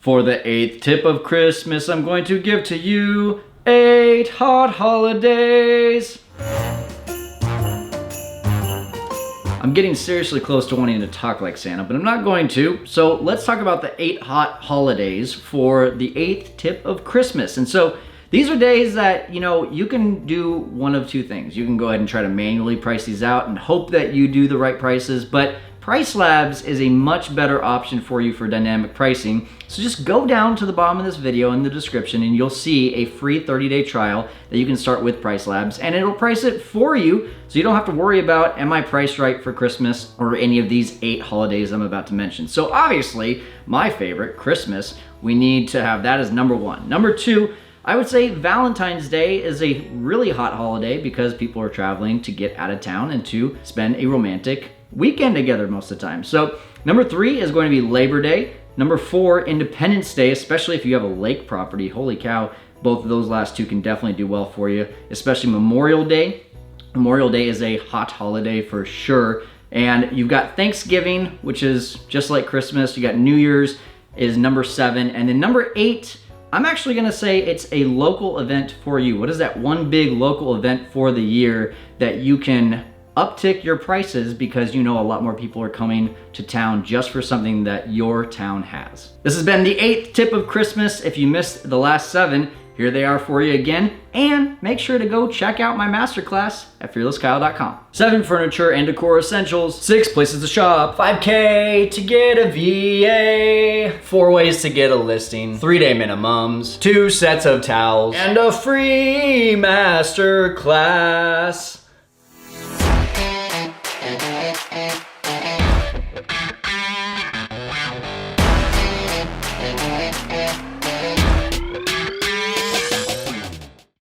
For the 8th tip of Christmas, I'm going to give to you 8 hot holidays. I'm getting seriously close to wanting to talk like Santa, but I'm not going to. So let's talk about the 8 hot holidays for the 8th tip of Christmas. And so these are days that, you can do one of two things. You can go ahead and try to manually price these out and hope that you do the right prices, but Price Labs is a much better option for you for dynamic pricing. So just go down to the bottom of this video in the description and you'll see a free 30-day trial that you can start with Price Labs, and it'll price it for you so you don't have to worry about, am I priced right for Christmas or any of these 8 holidays I'm about to mention. So obviously, my favorite, Christmas, we need to have that as number 1. Number 2, I would say Valentine's Day is a really hot holiday because people are traveling to get out of town and to spend a romantic weekend together most of the time. So number 3 is going to be Labor Day. Number 4, Independence Day, especially if you have a lake property. Holy cow, both of those last two can definitely do well for you, especially Memorial Day. Memorial Day is a hot holiday for sure. And you've got Thanksgiving, which is just like Christmas. You got New Year's is number 7. And then number 8, I'm actually gonna say it's a local event for you. What is that one big local event for the year that you can uptick your prices because a lot more people are coming to town just for something that your town has. This has been the 8th tip of Christmas. If you missed the last 7, here they are for you again. And make sure to go check out my masterclass at fearlesskyle.com. 7 furniture and decor essentials, 6 places to shop, 5K to get a VA, 4 ways to get a listing, 3-day minimums, 2 sets of towels, and a free masterclass.